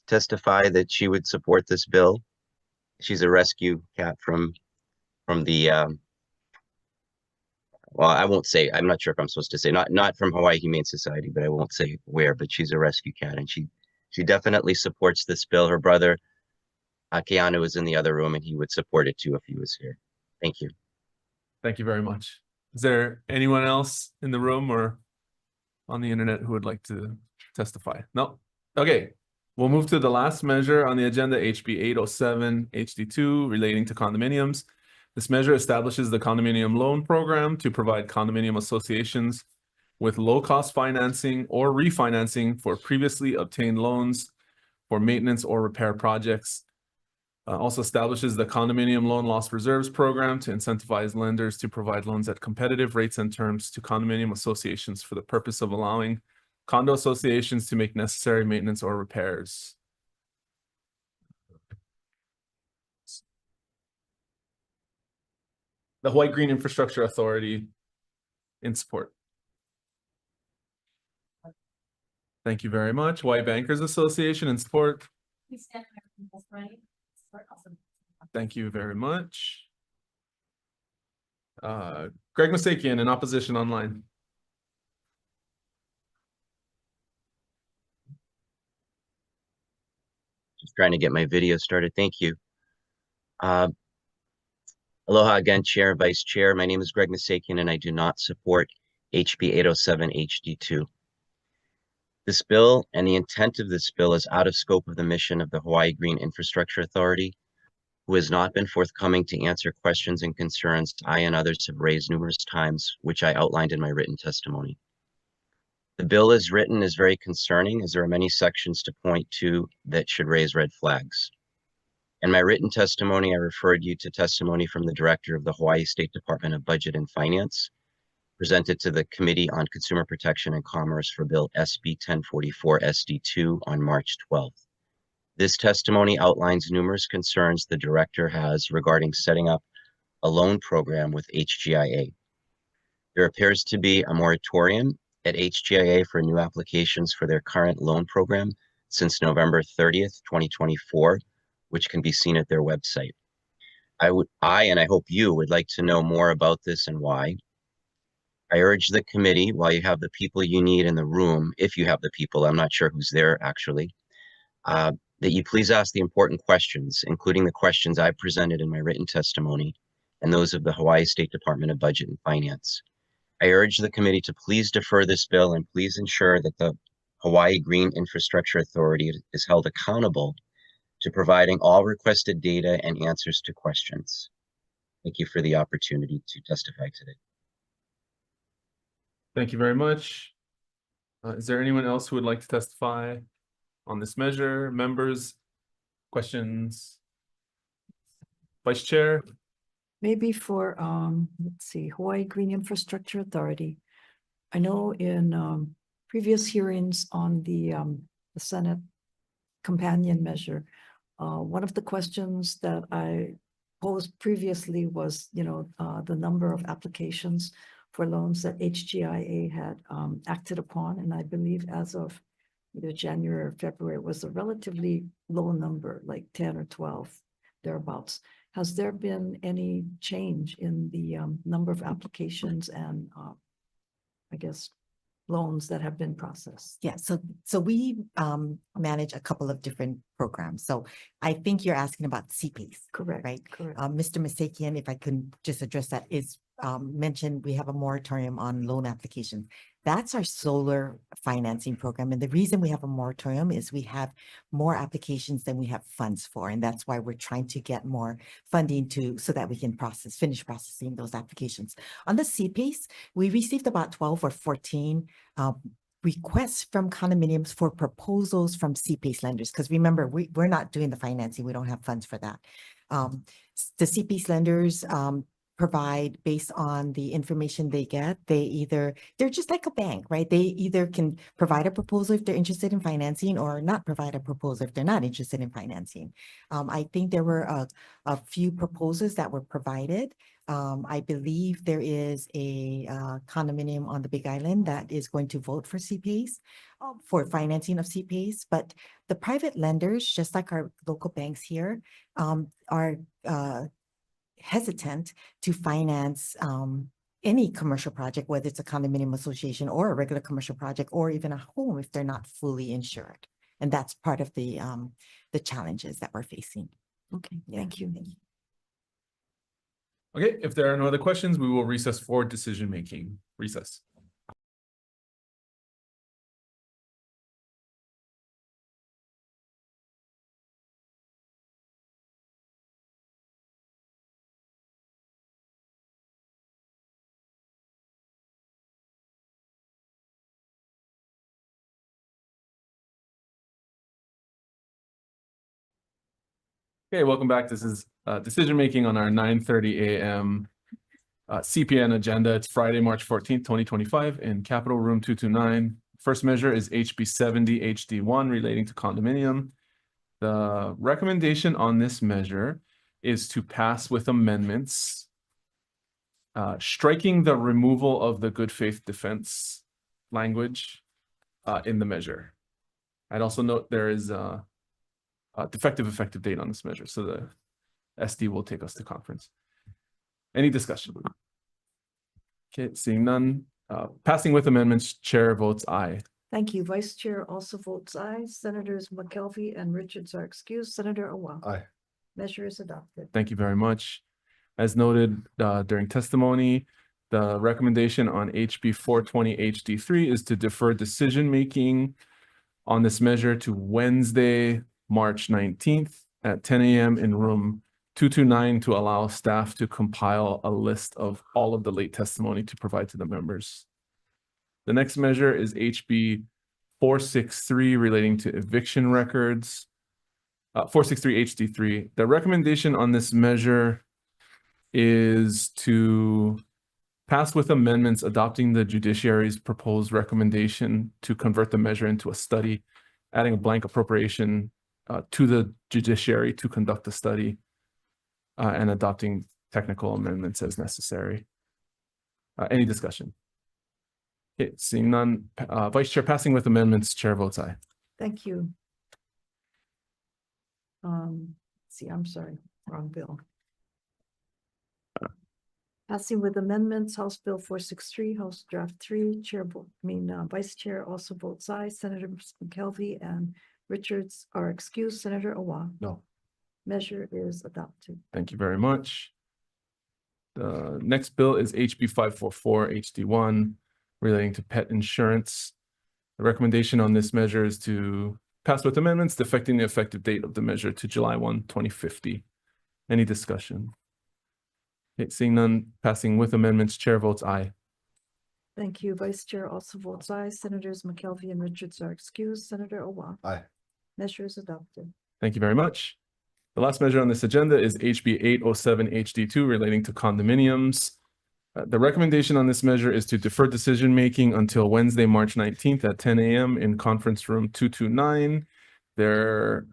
testify that she would support this bill. She's a rescue cat from the well, I won't say, I'm not sure if I'm supposed to say, not from Hawaii Humane Society, but I won't say where, but she's a rescue cat, and she definitely supports this bill. Her brother Keanu is in the other room, and he would support it too if he was here. Thank you. Thank you very much. Is there anyone else in the room or on the internet who would like to testify? No? Okay. We'll move to the last measure on the agenda, HB 807 HD2, relating to condominiums. This measure establishes the condominium loan program to provide condominium associations with low-cost financing or refinancing for previously obtained loans for maintenance or repair projects. Also establishes the condominium loan loss reserves program to incentivize lenders to provide loans at competitive rates and terms to condominium associations for the purpose of allowing condo associations to make necessary maintenance or repairs. The Hawaii Green Infrastructure Authority in support. Thank you very much. Hawaii Bankers Association in support. Thank you very much. Greg Misakian in opposition online. Just trying to get my video started. Thank you. Aloha again, Chair, Vice Chair. My name is Greg Misakian, and I do not support HB 807 HD2. This bill and the intent of this bill is out of scope of the mission of the Hawaii Green Infrastructure Authority, who has not been forthcoming to answer questions and concerns I and others have raised numerous times, which I outlined in my written testimony. The bill as written is very concerning, as there are many sections to point to that should raise red flags. In my written testimony, I referred you to testimony from the Director of the Hawaii State Department of Budget and Finance, presented to the Committee on Consumer Protection and Commerce for Bill SB 1044 SD2 on March 12th. This testimony outlines numerous concerns the Director has regarding setting up a loan program with HGIA. There appears to be a moratorium at HGIA for new applications for their current loan program since November 30th, 2024, which can be seen at their website. I and I hope you would like to know more about this and why. I urge the committee, while you have the people you need in the room, if you have the people, I'm not sure who's there actually, that you please ask the important questions, including the questions I presented in my written testimony and those of the Hawaii State Department of Budget and Finance. I urge the committee to please defer this bill and please ensure that the Hawaii Green Infrastructure Authority is held accountable to providing all requested data and answers to questions. Thank you for the opportunity to testify today. Thank you very much. Is there anyone else who would like to testify on this measure? Members, questions? Vice Chair? Maybe for, let's see, Hawaii Green Infrastructure Authority. I know in previous hearings on the Senate companion measure, one of the questions that I posed previously was, the number of applications for loans that HGIA had acted upon. And I believe as of either January or February was a relatively low number, like 10 or 12, thereabouts. Has there been any change in the number of applications and I guess loans that have been processed? Yeah, so we manage a couple of different programs. So I think you're asking about CPs. Correct. Right? Correct. Mr. Misakian, if I can just address that, is mentioned we have a moratorium on loan applications. That's our solar financing program. And the reason we have a moratorium is we have more applications than we have funds for. And that's why we're trying to get more funding so that we can finish processing those applications. On the CPs, we received about 12 or 14 requests from condominiums for proposals from CPACE lenders. Because remember, we're not doing the financing. We don't have funds for that. The CPACE lenders provide based on the information they get. They're just like a bank, right? They either can provide a proposal if they're interested in financing or not provide a proposal if they're not interested in financing. I think there were a few proposals that were provided. I believe there is a condominium on the Big Island that is going to vote for CPACE, for financing of CPACE, but the private lenders, just like our local banks here, are hesitant to finance any commercial project, whether it's a condominium association or a regular commercial project, or even a home if they're not fully insured. And that's part of the challenges that we're facing. Okay, thank you. Okay, if there are no other questions, we will recess for decision-making. Recess. Okay, welcome back. This is decision-making on our 9:30 a.m. CPN agenda. It's Friday, March 14th, 2025 in Capitol Room 229. First measure is HB 70 HD1 relating to condominium. The recommendation on this measure is to pass with amendments, striking the removal of the good faith defense language in the measure. I'd also note there is a defective effective date on this measure, so the SD will take us to conference. Any discussion? Okay, seeing none. Passing with amendments, chair votes aye. Thank you. Vice Chair also votes aye. Senators McKelvey and Richards are excused. Senator Awa. Aye. Measure is adopted. Thank you very much. As noted during testimony, the recommendation on HB 420 HD3 is to defer decision-making on this measure to Wednesday, March 19th at 10 a.m. in room 229 to allow staff to compile a list of all of the late testimony to provide to the members. The next measure is HB 463 relating to eviction records. 463 HD3. The recommendation on this measure is to pass with amendments adopting the judiciary's proposed recommendation to convert the measure into a study, adding a blank appropriation to the judiciary to conduct the study, and adopting technical amendments as necessary. Any discussion? Okay, seeing none. Vice Chair, passing with amendments, chair votes aye. Thank you. I'm sorry, wrong bill. Passing with amendments, House Bill 463, House Draft 3, Vice Chair also votes aye. Senator McKelvey and Richards are excused. Senator Awa. No. Measure is adopted. Thank you very much. The next bill is HB 544 HD1 relating to pet insurance. The recommendation on this measure is to pass with amendments defecting the effective date of the measure to July 1, 2050. Any discussion? Okay, seeing none, passing with amendments, chair votes aye. Thank you. Vice Chair also votes aye. Senators McKelvey and Richards are excused. Senator Awa. Aye. Measure is adopted. Thank you very much. The last measure on this agenda is HB 807 HD2 relating to condominiums. The recommendation on this measure is to defer decision-making until Wednesday, March 19th at 10 a.m. in conference room 229. There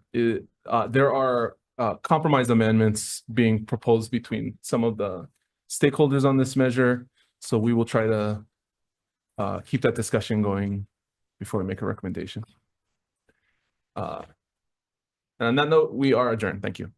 are compromise amendments being proposed between some of the stakeholders on this measure. So we will try to keep that discussion going before we make a recommendation. And on that note, we are adjourned. Thank you.